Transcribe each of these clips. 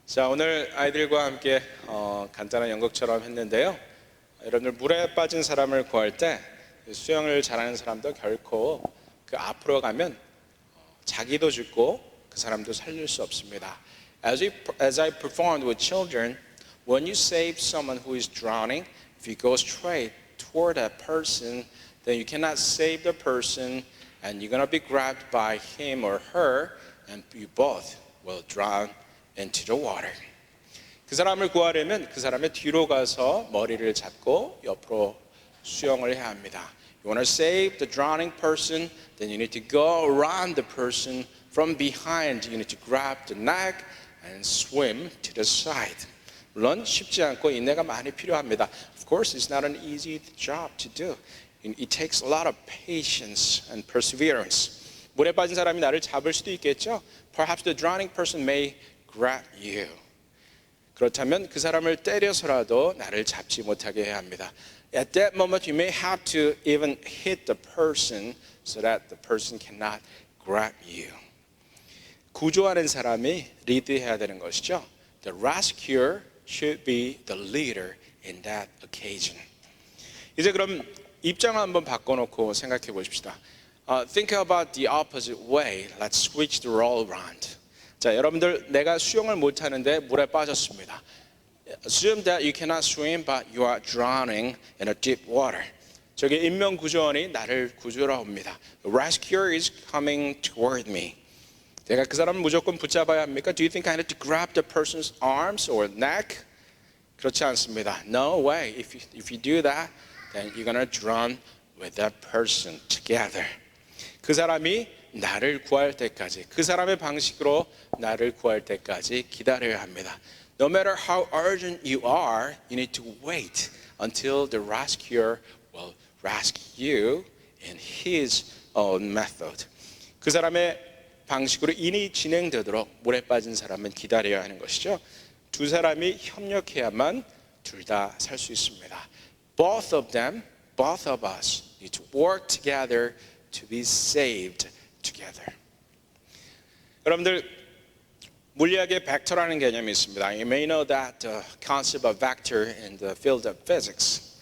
자, 오늘 아이들과 함께 간단한 연극처럼 했는데요. 여러분들 물에 빠진 사람을 구할 때 수영을 잘하는 사람도 결코 그 앞으로 가면 자기도 죽고 그 사람도 살릴 수 없습니다. As I performed with children, when you save someone who is drowning, if you go straight toward that person, then you cannot save the person and you're going to be grabbed by him or her and you both will drown into the water. 그 사람을 구하려면 그 사람의 뒤로 가서 머리를 잡고 옆으로 수영을 해야 합니다. You want to save the drowning person, then you need to go around the person from behind. You need to grab the neck and swim to the side. 물론 쉽지 않고 인내가 많이 필요합니다. Of course, it's not an easy job to do. It takes a lot of patience and perseverance. 물에 빠진 사람이 나를 잡을 수도 있겠죠. Perhaps the drowning person may grab you. 그렇다면 그 사람을 때려서라도 나를 잡지 못하게 해야 합니다. At that moment you may have to even hit the person so that the person cannot grab you. 구조하는 사람이 리드해야 되는 것이죠. The rescuer should be the leader in that occasion. 이제 그럼 입장을 한번 바꿔놓고 생각해 보십시다. Think about the opposite way. Let's switch the role around. 자, 여러분들 내가 수영을 못하는데 물에 빠졌습니다. Assume that you cannot swim, but you are drowning in a deep water. 저기 인명구조원이 나를 구조하러 옵니다. The rescuer is coming toward me. 내가 그 사람을 무조건 붙잡아야 합니까? Do you think I need to grab the person's arms or neck? 그렇지 않습니다. No way. If you do that, then you're gonna drown with that person together. 그 사람이 나를 구할 때까지, 그 사람의 방식으로 나를 구할 때까지 기다려야 합니다. No matter how urgent you are, you need to wait until the rescuer will rescue you in his own method. 그 사람의 방식으로 일이 진행되도록 물에 빠진 사람은 기다려야 하는 것이죠. 두 사람이 협력해야만 둘 다 살 수 있습니다. Both of us need to work together to be saved together. 여러분들 물리학에 벡터라는 개념이 있습니다. You may know that concept of vector in the field of physics.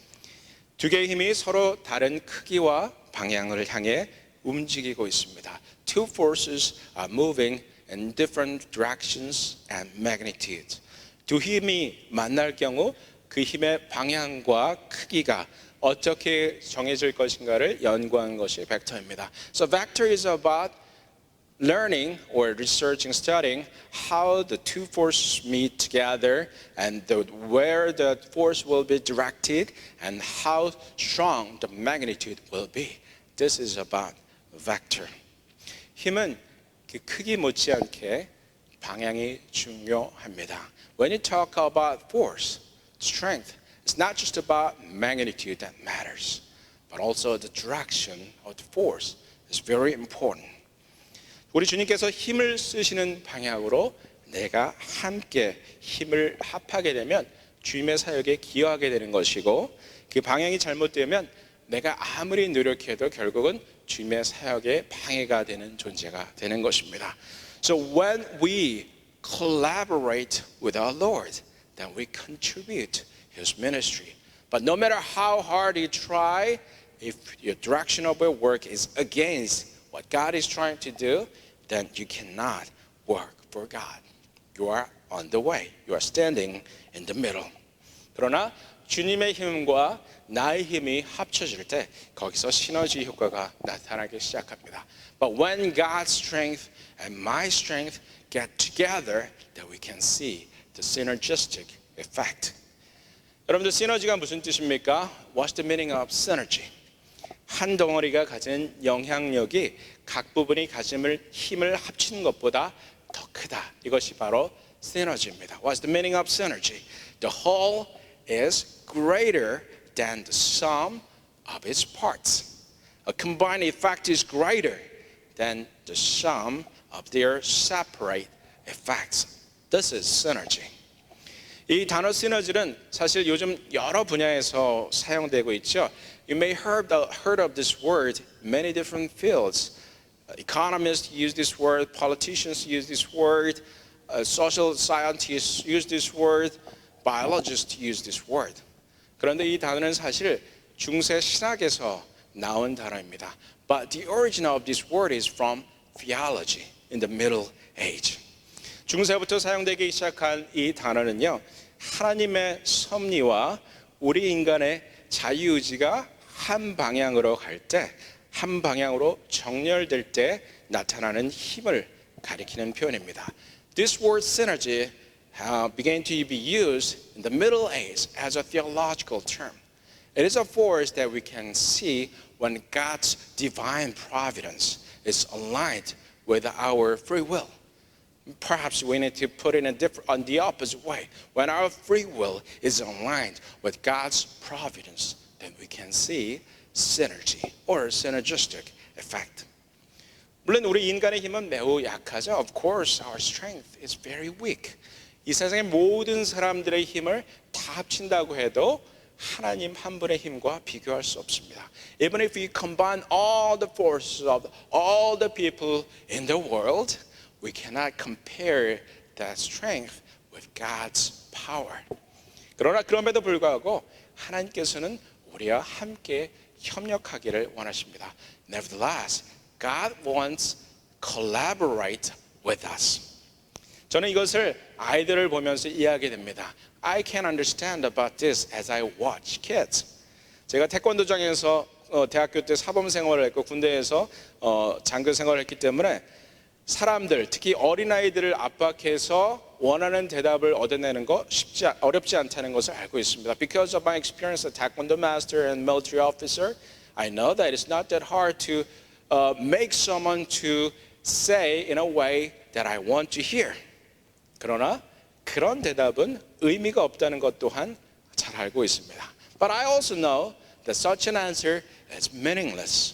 두 개의 힘이 서로 다른 크기와 방향을 향해 움직이고 있습니다. Two forces are moving in different directions and magnitudes. 두 힘이 만날 경우 그 힘의 방향과 크기가 어떻게 정해질 것인가를 연구하는 것이 벡터입니다. So vector is about learning or researching, studying how the two forces meet together and where the force will be directed and how strong the magnitude will be. This is about vector. 힘은 그 크기 못지않게 방향이 중요합니다. When you talk about force, strength, it's not just about magnitude that matters, but also the direction of the force is very important. 우리 주님께서 힘을 쓰시는 방향으로 내가 함께 힘을 합하게 되면 주님의 사역에 기여하게 되는 것이고 그 방향이 잘못되면 내가 아무리 노력해도 결국은 주님의 사역에 방해가 되는 존재가 되는 것입니다. So when we collaborate with our Lord, then we contribute His ministry. But no matter how hard you try, if your direction of your work is against what God is trying to do, then you cannot work for God. You are on the way. You are standing in the middle. 그러나 주님의 힘과 나의 힘이 합쳐질 때 거기서 시너지 효과가 나타나기 시작합니다. But when God's strength and my strength get together, then we can see the synergistic effect. 여러분들 시너지가 무슨 뜻입니까? What's the meaning of synergy? 한 덩어리가 가진 영향력이 각 부분이 가진 힘을 합치는 것보다 더 크다. 이것이 바로 시너지입니다. What's the meaning of synergy? The whole is greater than the sum of its parts. A combined effect is greater than the sum of their separate effects. This is synergy. 이 단어 시너지는 사실 요즘 여러 분야에서 사용되고 있죠. You may heard of this word in many different fields. Economists use this word, politicians use this word, social scientists use this word, biologists use this word. 그런데 이 단어는 사실 중세 신학에서 나온 단어입니다. But the origin of this word is from theology in the Middle Age. 중세부터 사용되기 시작한 이 단어는요, 하나님의 섭리와 우리 인간의 자유의지가 한 방향으로 갈 때, 한 방향으로 정렬될 때 나타나는 힘을 가리키는 표현입니다. This word synergy began to be used in the Middle Ages as a theological term. It is a force that we can see when God's divine providence is aligned with our free will. Perhaps we need to put it on the opposite way. When our free will is aligned with God's providence, then we can see synergy or synergistic effect. 물론 우리 인간의 힘은 매우 약하죠. Of course, our strength is very weak. 이 세상의 모든 사람들의 힘을 다 합친다고 해도 하나님 한 분의 힘과 비교할 수 없습니다. Even if we combine all the forces of all the people in the world, we cannot compare that strength with God's power. 그러나 그럼에도 불구하고 하나님께서는 우리와 함께 협력하기를 원하십니다. Nevertheless, God wants to collaborate with us. 저는 이것을 아이들을 보면서 이해하게 됩니다. I can understand about this as I watch kids. 제가 태권도장에서 대학교 때 사범 생활을 했고 군대에서 장교 생활을 했기 때문에 사람들, 특히 어린아이들을 압박해서 원하는 대답을 얻어내는 거 어렵지 않다는 것을 알고 있습니다. Because of my experience as a taekwondo master and military officer, I know that it's not that hard to make someone to say in a way that I want to hear. 그러나 그런 대답은 의미가 없다는 것 또한 잘 알고 있습니다. But I also know that such an answer is meaningless.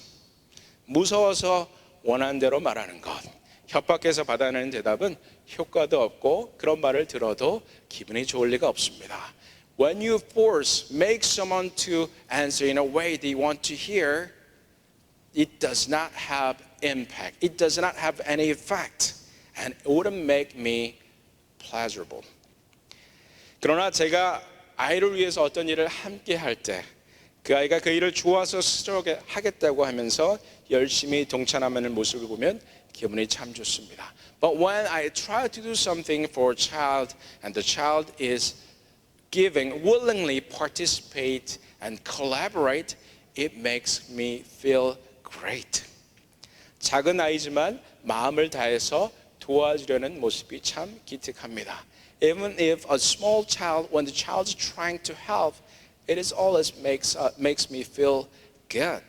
무서워서 원하는 대로 말하는 것, 협박해서 받아내는 대답은 효과도 없고 그런 말을 들어도 기분이 좋을 리가 없습니다. When you make someone to answer in a way they want to hear, it does not have impact. It does not have any effect, and it wouldn't make me pleasurable. 그러나 제가 아이를 위해서 어떤 일을 함께 할 때 그 아이가 그 일을 좋아서 스스로 하겠다고 하면서 열심히 동참하는 모습을 보면 기분이 참 좋습니다. But when I try to do something for a child and the child is willingly participate and collaborate, it makes me feel great. 작은 아이지만 마음을 다해서 도와주려는 모습이 참 기특합니다. Even if a small child, when the child is trying to help, it is always makes me feel good.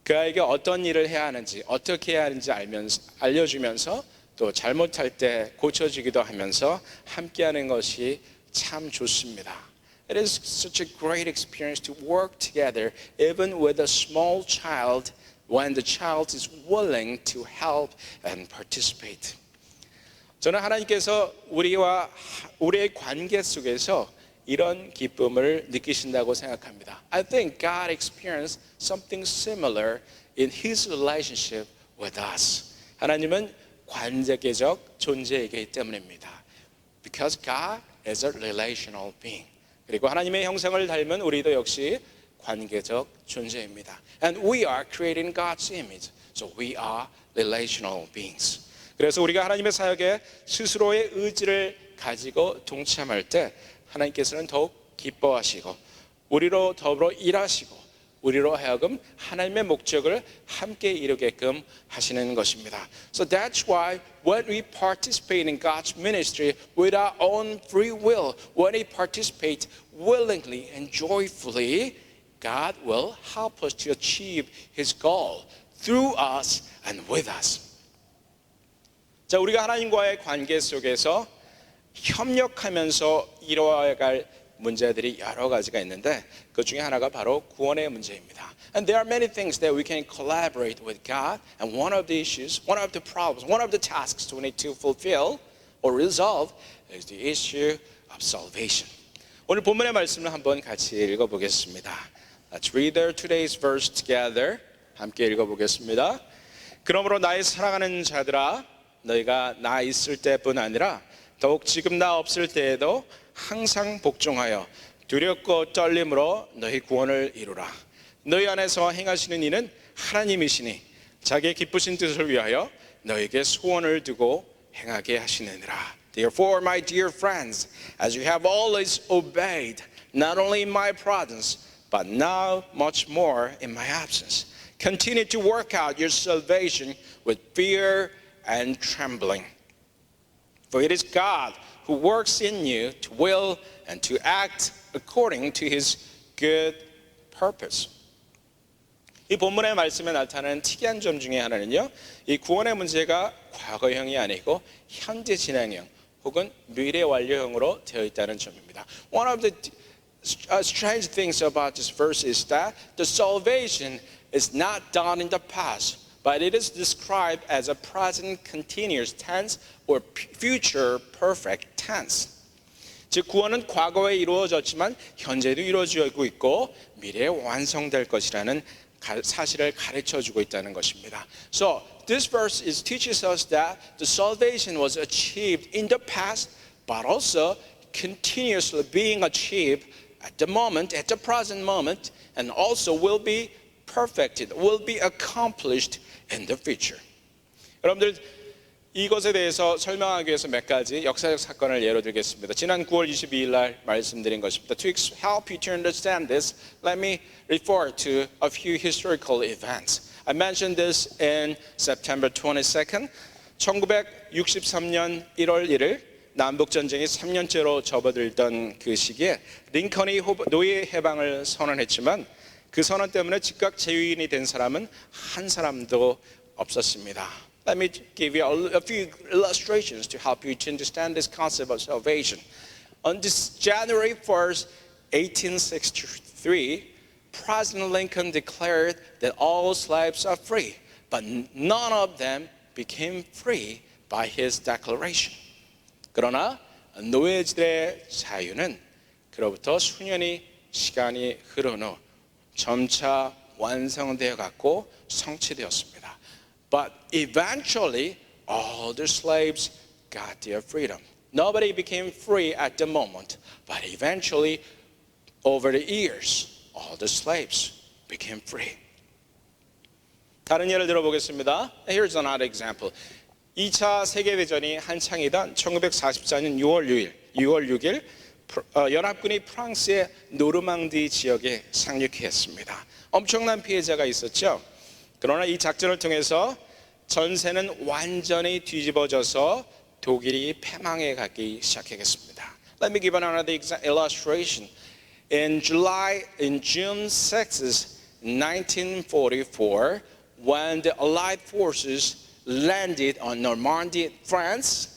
그 아이에게 어떤 일을 해야 하는지, 어떻게 해야 하는지 알려주면서 또 잘못할 때 고쳐주기도 하면서 함께하는 것이 참 좋습니다. It is such a great experience to work together, even with a small child, when the child is willing to help and participate. 저는 하나님께서 우리의 관계 속에서 이런 기쁨을 느끼신다고 생각합니다. I think God experienced something similar in His relationship with us. 하나님은 관계적 존재이기 때문입니다. Because God is a relational being. 그리고 하나님의 형상을 닮은 우리도 역시 관계적 존재입니다. And we are created in God's image. So we are relational beings. 그래서 우리가 하나님의 사역에 스스로의 의지를 가지고 동참할 때 하나님께서는 더욱 기뻐하시고 우리로 더불어 일하시고 우리로 하여금 하나님의 목적을 함께 이루게끔 하시는 것입니다. So that's why when we participate in God's ministry with our own free will, when we participate willingly and joyfully, God will help us to achieve His goal through us and with us. 자, 우리가 하나님과의 관계 속에서 협력하면서 이뤄갈 문제들이 여러 가지가 있는데 그 중에 하나가 바로 구원의 문제입니다. And there are many things that we can collaborate with God. And one of the issues, one of the problems, one of the tasks we need to fulfill or resolve is the issue of salvation. 오늘 본문의 말씀을 한번 같이 읽어보겠습니다. Let's read today's verse together. 함께 읽어보겠습니다. 그러므로 나의 사랑하는 자들아, 너희가 나 있을 때뿐 아니라 더욱 지금 나 없을 때에도 항상 복종하여 두렵고 떨림으로 너희 구원을 이루라. 너희 안에서 행하시는 이는 하나님이시니 자기의 기쁘신 뜻을 위하여 너에게 소원을 두고 행하게 하시느니라. Therefore, my dear friends, as you have always obeyed, not only in my presence, but now much more in my absence, continue to work out your salvation with fear and trembling. For it is God who works in you to will and to act according to his good purpose. 이 본문의 말씀에 나타나는 특이한 점 중에 하나는요, 이 구원의 문제가 과거형이 아니고 현재 진행형 혹은 미래 완료형으로 되어 있다는 점입니다. One of the strange things about this verse is that the salvation is not done in the past, but it is described as a present continuous tense or future perfect tense. 즉 구원은 과거에 이루어졌지만 현재도 이루어지고 있고 미래에 완성될 것이라는 사실을 가르쳐주고 있다는 것입니다. So this verse teaches us that the salvation was achieved in the past, but also continuously being achieved at the moment, at the present moment, and also will be perfected, will be accomplished in the future. 여러분들 이것에 대해서 설명하기 위해서 몇 가지 역사적 사건을 예로 들겠습니다. 지난 9월 22일 날 말씀드린 것입니다. To help you to understand this, let me refer to a few historical events. I mentioned this in September 22nd. 1963년 1월 1일 남북전쟁이 3년째로 접어들던 그 시기에 링컨이 노예 해방을 선언했지만 그 선언 때문에 즉각 재유인이 된 사람은 한 사람도 없었습니다. Let me give you a few illustrations to help you to understand this concept of salvation. On this January 1st, 1863, President Lincoln declared that all slaves are free, but none of them became free by his declaration. 그러나 노예들의 자유는 그로부터 수년의 시간이 흐른 후 점차 완성되어 갔고 성취되었습니다. But eventually, all the slaves got their freedom. Nobody became free at the moment, but eventually, over the years, all the slaves became free. 다른 예를 들어보겠습니다. Here's another example. 2차 세계대전이 한창이던 1944년 6월 6일 연합군이 프랑스의 노르망디 지역에 상륙했습니다. 엄청난 피해자가 있었죠. 그러나 이 작전을 통해서 전세는 완전히 뒤집어져서 독일이 패망해 가기 시작하겠습니다. Let me give another illustration. In June 6th, 1944, when the Allied forces landed on Normandy, France,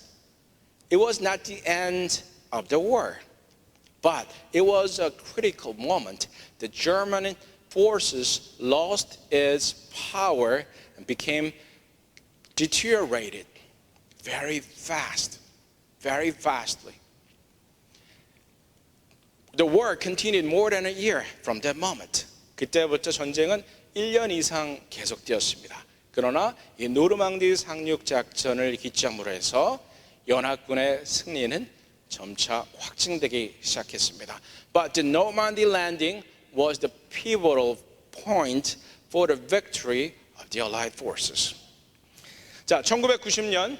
it was not the end of the war, but it was a critical moment. The German forces lost its power and became deteriorated very fastly. The war continued more than a year from that moment. 그때부터 전쟁은 1년 이상 계속되었습니다. 그러나 이 노르망디 상륙 작전을 기점으로 해서 연합군의 승리는 점차 확증되기 시작했습니다. But the Normandy landing was the pivotal point for the victory of the Allied forces. 자, 1990년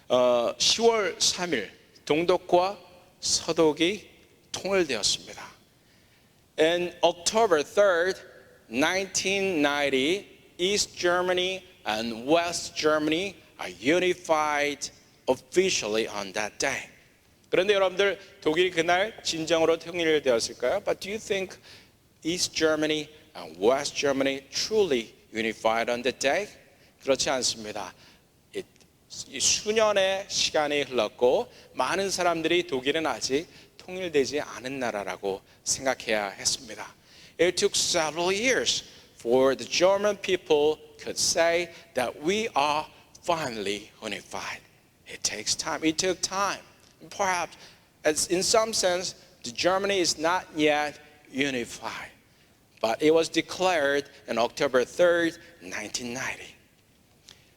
10월 3일 동독과 서독이 통일되었습니다. In October 3rd, 1990, East Germany and West Germany are unified officially on that day. 그런데 여러분들 독일이 그날 진정으로 통일되었을까요? But do you think East Germany and West Germany truly unified on that day? 그렇지 않습니다. 수년의 시간이 흘렀고 많은 사람들이 독일은 아직 통일되지 않은 나라라고 생각해야 했습니다. It took several years for the German people could say that we are finally unified. It takes time. It took time. Perhaps, in some sense, the Germany is not yet unified, but it was declared on October 3rd, 1990.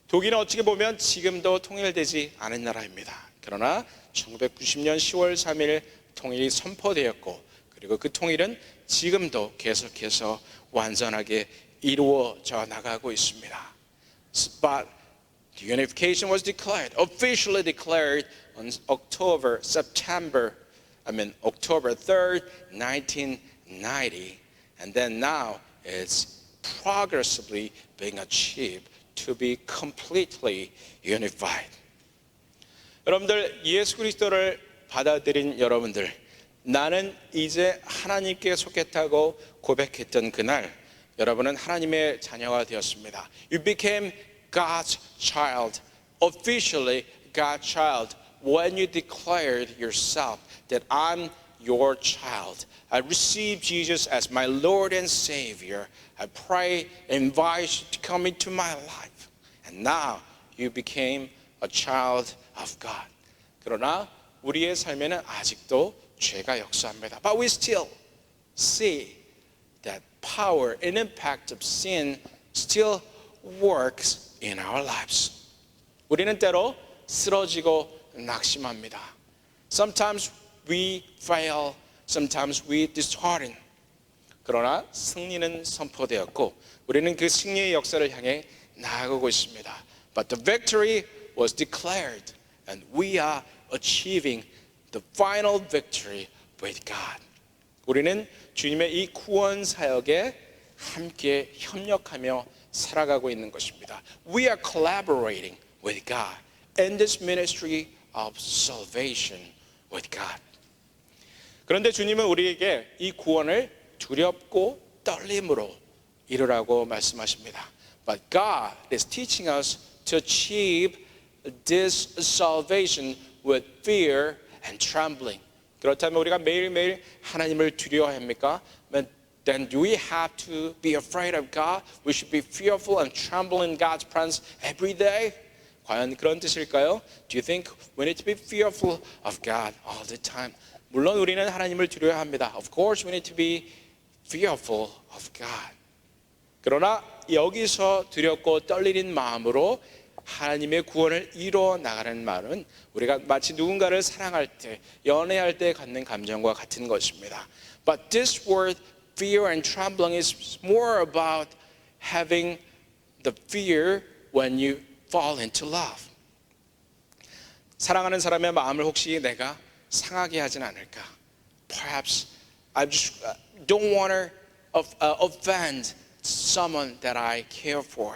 독일은 어떻게 보면 지금도 통일되지 않은 나라입니다. 그러나 1990년 10월 3일 통일이 선포되었고, 그리고 그 통일은 지금도 계속해서 완전하게 이루어져 나가고 있습니다. But the unification was declared, officially declared on October 3rd, 1990, and then now it's progressively being achieved to be completely unified. 여러분들, 예수 그리스도를 받아들인 여러분들, 나는 이제 하나님께 속했다고 고백했던 그날, 여러분은 하나님의 자녀가 되었습니다. You became God's child, officially God's child, when you declared yourself that I'm your child. I receive Jesus as my Lord and Savior. I pray and invite you to come into my life. And now you became a child of God. 그러나 우리의 삶에는 아직도 죄가 역사합니다. But we still see that power and impact of sin still works in our lives. 우리는 때로 쓰러지고 낙심합니다. Sometimes we fail, sometimes we dishearten. 그러나 승리는 선포되었고 우리는 그 승리의 역사를 향해 나아가고 있습니다. But the victory was declared and we are achieving the final victory with God. 우리는 주님의 이 구원 사역에 함께 협력하며 살아가고 있는 것입니다. We are collaborating with God in this ministry of salvation with God. 그런데 주님은 우리에게 이 구원을 두렵고 떨림으로 이루라고 말씀하십니다. But God is teaching us to achieve this salvation with fear and trembling. 그렇다면 우리가 매일매일 하나님을 두려워합니까? Then do we have to be afraid of God? We should be fearful and tremble in God's presence every day? 과연 그런 뜻일까요? Do you think we need to be fearful of God all the time? 물론 우리는 하나님을 두려워합니다. Of course we need to be fearful of God. 그러나 여기서 두렵고 떨리는 마음으로 하나님의 구원을 이루어 나가는 말은 우리가 마치 누군가를 사랑할 때, 연애할 때 갖는 감정과 같은 것입니다. But this word fear and trembling is more about having the fear when you fall into love. 사랑하는 사람의 마음을 혹시 내가 상하게 하진 않을까? Perhaps I just don't want to offend someone that I care for.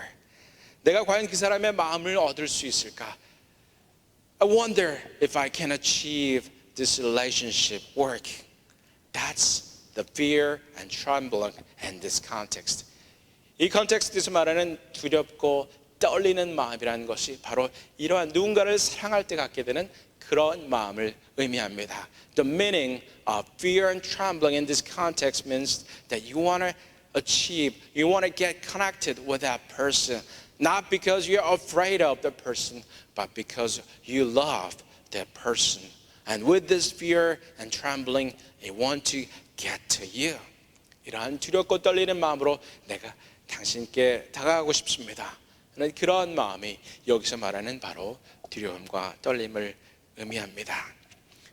내가 과연 그 사람의 마음을 얻을 수 있을까? I wonder if I can achieve this relationship work. That's the fear and trembling in this context. 이 컨텍스트에서 말하는 두렵고 떨리는 마음이라는 것이 바로 이러한 누군가를 사랑할 때 갖게 되는 그런 마음을 의미합니다. The meaning of fear and trembling in this context means that you want to achieve, you want to get connected with that person. Not because you're afraid of the person, but because you love that person. And with this fear and trembling, they want to get to you. 이러한 두렵고 떨리는 마음으로 내가 당신께 다가가고 싶습니다. 그런 마음이 여기서 말하는 바로 두려움과 떨림을 의미합니다.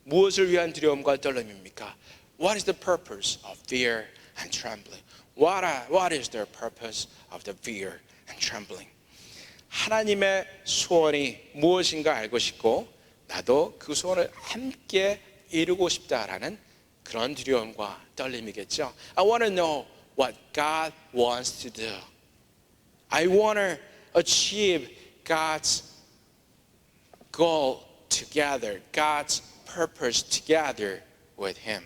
무엇을 위한 두려움과 떨림입니까? What is the purpose of fear and trembling? What is the purpose of the fear and trembling? 하나님의 소원이 무엇인가 알고 싶고 나도 그 소원을 함께 이루고 싶다라는 그런 두려움과 떨림이겠죠. I want to know what God wants to do. I want to achieve God's goal together, God's purpose together with Him.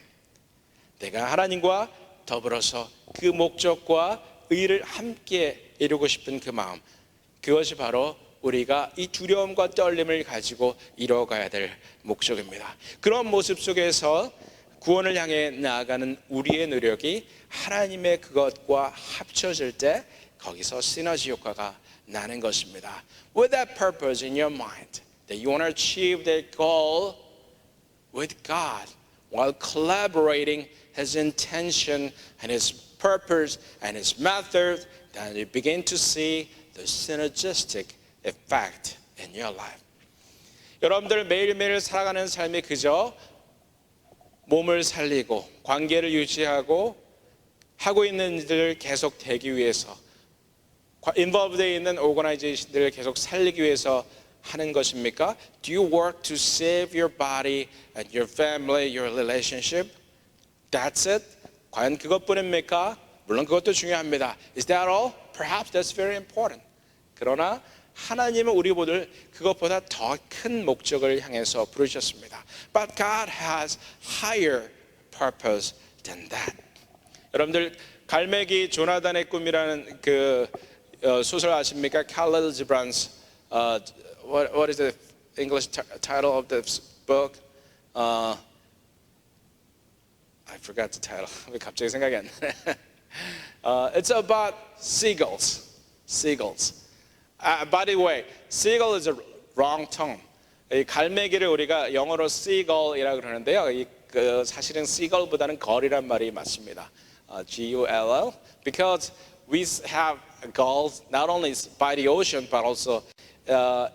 내가 하나님과 더불어서 그 목적과 의를 함께 이루고 싶은 그 마음, 그것이 바로 우리가 이 두려움과 떨림을 가지고 이뤄가야 될 목적입니다. 그런 모습 속에서 구원을 향해 나아가는 우리의 노력이 하나님의 그것과 합쳐질 때 거기서 시너지 효과가 나는 것입니다. With that purpose in your mind, that you want to achieve that goal with God, while collaborating His intention and His purpose and His method, then you begin to see the synergistic effect in your life. 여러분들 매일매일 살아가는 삶이 그저 몸을 살리고 관계를 유지하고 하고 있는 일들을 계속 되기 위해서 involved 되어 있는 오거나이제이션들을 계속 살리기 위해서 하는 것입니까? Do you work to save your body and your family, your relationship? That's it? 과연 그것뿐입니까? 물론 그것도 중요합니다. Is that all? Perhaps that's very important. 그러나 하나님은 우리보다 그것보다 더 큰 목적을 향해서 부르셨습니다. But God has higher purpose than that. 여러분들 갈매기 조나단의 꿈이라는 그 소설 아십니까? 칼릴 지브란스. What is the English title of this book? I forgot the title. 왜 갑자기 생각이 안 나네. It's about seagulls. Seagulls. By the way, seagull is a wrong term. 이 갈매기를 우리가 영어로 seagull이라고 그러는데요. 사실은 seagull보다는 걸이란 말이 맞습니다. G-U-L-L. Because we have gulls not only by the ocean but also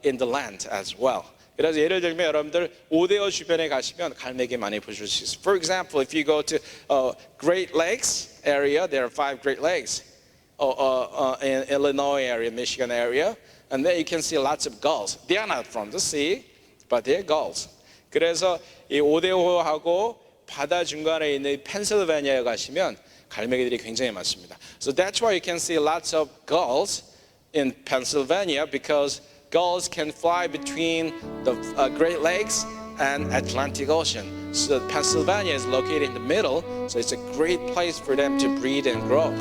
in the land as well. 그래서 예를 들면 여러분들 오데오 주변에 가시면 갈매기 많이 보실 수 있어요. For example, if you go to Great Lakes area, there are 5 Great Lakes. In Illinois area, Michigan area, and there you can see lots of gulls. They are not from the sea, but they're gulls. 그래서 이 오데오하고 바다 중간에 있는 펜실베니아에 가시면 갈매기들이 굉장히 많습니다. So that's why you can see lots of gulls in Pennsylvania because gulls can fly between the Great Lakes and Atlantic Ocean. So Pennsylvania is located in the middle, so it's a great place for them to breed and grow.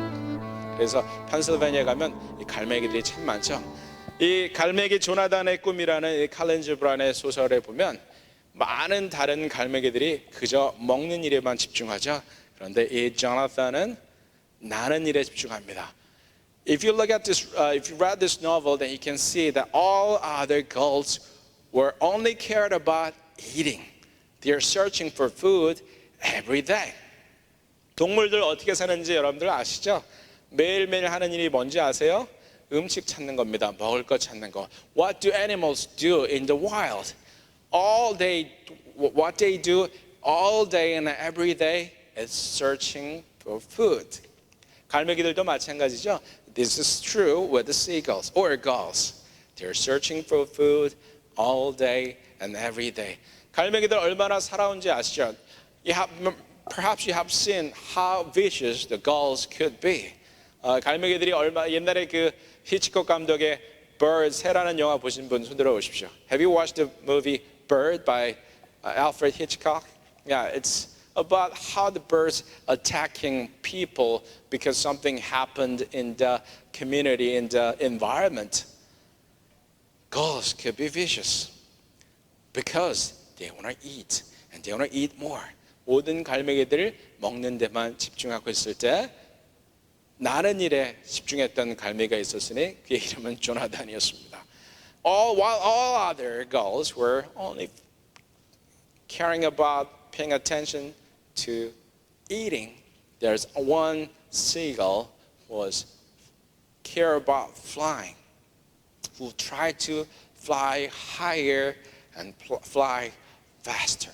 그래서 펜실베니아 가면 이 갈매기들이 참 많죠. 이 갈매기 조나단의 꿈이라는 이 칼릴 지브란의 소설에 보면 많은 다른 갈매기들이 그저 먹는 일에만 집중하죠. 그런데 이 조나단은 나는 일에 집중합니다. If you look at this, if you read this novel, then you can see that all other gulls were only cared about eating. They are searching for food every day. 동물들 어떻게 사는지 여러분들 아시죠? 매일매일 하는 일이 뭔지 아세요? 음식 찾는 겁니다. 먹을 것 찾는 거. What do animals do in the wild? What they do all day and every day is searching for food. 갈매기들도 마찬가지죠. This is true with the seagulls or gulls. They're searching for food all day and every day. 갈매기들 얼마나 살아온지 아시죠? Perhaps you have seen how vicious the gulls could be. 갈매기들이 옛날에 그 히치콕 감독의 Bird, 새라는 영화 보신 분 손들어 보십시오. Have you watched the movie Bird by Alfred Hitchcock? Yeah, it's about how the birds attacking people because something happened in the community, in the environment. Gulls could be vicious because they want to eat and they want to eat more. 모든 갈매기들 먹는 데만 집중하고 있을 때 나는 일에 집중했던 갈매기가 있었으니 그의 이름은 조나단이었습니다. While all other gulls were only caring about paying attention to eating, there's one seagull who was care about flying, who tried to fly higher and fly faster.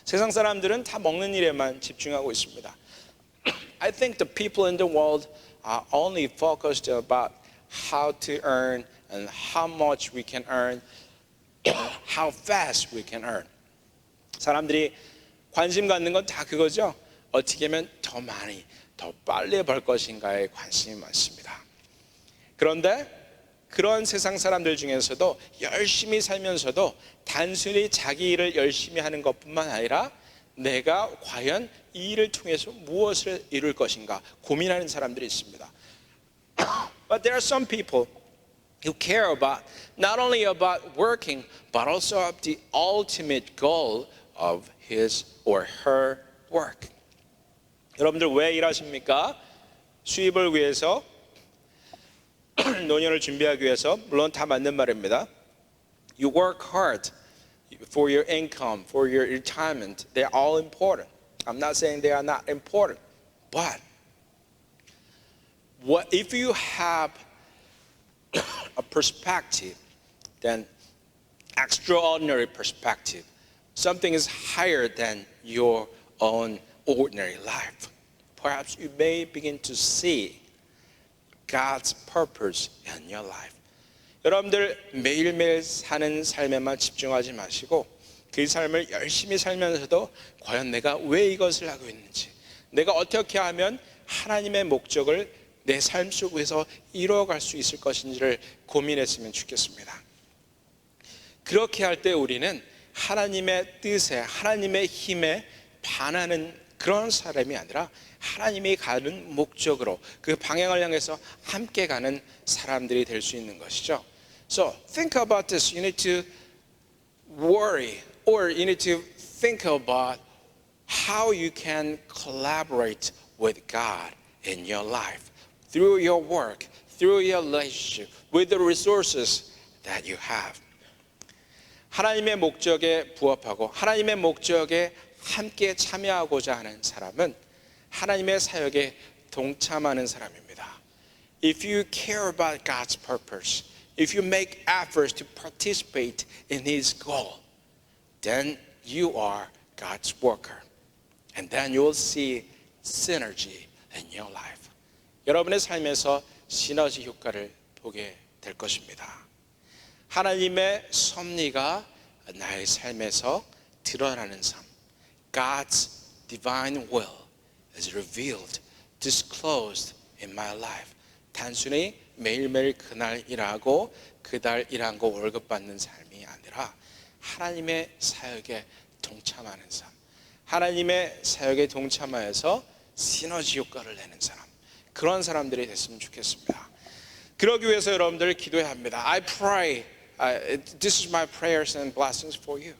세상 사람들은 다 먹는 일에만 집중하고 있습니다. I think the people in the world are only focused about how to earn and how much we can earn, how fast we can earn. 사람들이 관심 갖는 건 다 그거죠. 어떻게 하면 더 많이, 더 빨리 벌 것인가에 관심이 많습니다. 그런데 그런 세상 사람들 중에서도 열심히 살면서도 단순히 자기 일을 열심히 하는 것뿐만 아니라 내가 과연 이 일을 통해서 무엇을 이룰 것인가 고민하는 사람들이 있습니다. But there are some people who care about not only about working but also of the ultimate goal of his or her work. 여러분들 왜 일하십니까? 수입을 위해서, 노년을 준비하기 위해서. 물론 다 맞는 말입니다. You work hard for your income, for your retirement. They're all important. I'm not saying they are not important, but what if you have a perspective, then extraordinary perspective. Something is higher than your own ordinary life. Perhaps you may begin to see God's purpose in your life. 여러분들 매일매일 사는 삶에만 집중하지 마시고 그 삶을 열심히 살면서도 과연 내가 왜 이것을 하고 있는지, 내가 어떻게 하면 하나님의 목적을 내 삶 속에서 이루어갈 수 있을 것인지를 고민했으면 좋겠습니다. 그렇게 할 때 우리는 하나님의 뜻에, 하나님의 힘에 반하는 그런 사람이 아니라 하나님이 가는 목적으로 그 방향을 향해서 함께 가는 사람들이 될 수 있는 것이죠. So think about this. You need to worry or you need to think about how you can collaborate with God in your life through your work, through your relationship, with the resources that you have. 하나님의 목적에 부합하고 하나님의 목적에 함께 참여하고자 하는 사람은 하나님의 사역에 동참하는 사람입니다. If you care about God's purpose, if you make efforts to participate in His goal, then you are God's worker. And then you will see synergy in your life. 여러분의 삶에서 시너지 효과를 보게 될 것입니다. 하나님의 섭리가 나의 삶에서 드러나는 삶. God's divine will is revealed, disclosed in my life. 단순히 매일매일 그날 일하고 그달 일한 거 월급 받는 삶이 아니라 하나님의 사역에 동참하는 삶. 하나님의 사역에 동참하여서 시너지 효과를 내는 사람. 그런 사람들이 됐으면 좋겠습니다. 그러기 위해서 여러분들 기도해야 합니다. I pray, this is my prayers and blessings for you,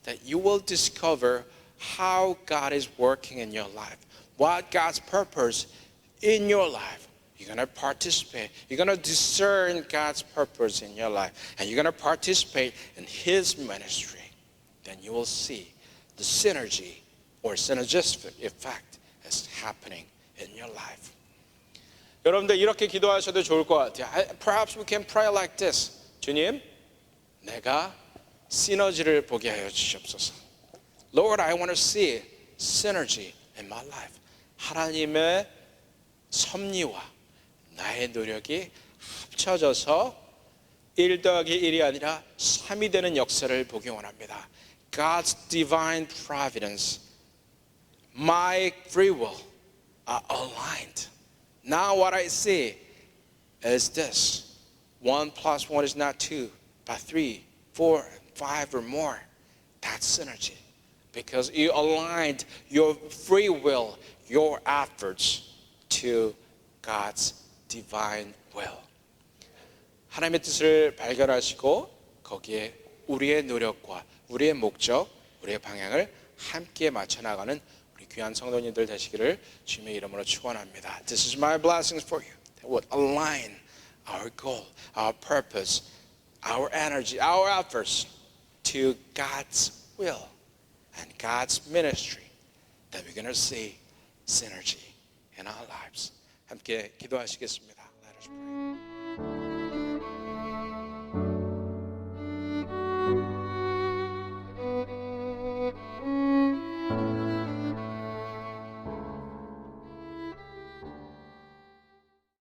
that you will discover how God is working in your life, what God's purpose in your life. You're going to participate. You're going to discern God's purpose in your life, and you're going to participate in His ministry. Then you will see the synergy or synergistic effect is happening in your life. 여러분들 이렇게 기도하셔도 좋을 것 같아요. Perhaps we can pray like this. 주님, 내가 시너지를 보게 하여 주시옵소서. Lord, I want to see synergy in my life. 하나님의 섭리와 나의 노력이 합쳐져서 1 더하기 1이 아니라 3이 되는 역사를 보기 원합니다. God's divine providence, my free will are aligned. Now what I see is this. 1 plus 1 is not 2, but 3, 4, 5 or more. That's synergy. Because you aligned your free will, your efforts to God's divine will. 하나님의 뜻을 발견하시고 거기에 우리의 노력과 우리의 목적, 우리의 방향을 함께 맞춰 나가는 우리 귀한 성도님들 되시기를 주님의 이름으로 축원합니다. This is my blessings for you. That would align our goal, our purpose, our energy, our efforts to God's will and God's ministry. That we're going to see synergy in our lives. 함께 기도하시겠습니다. Let us pray.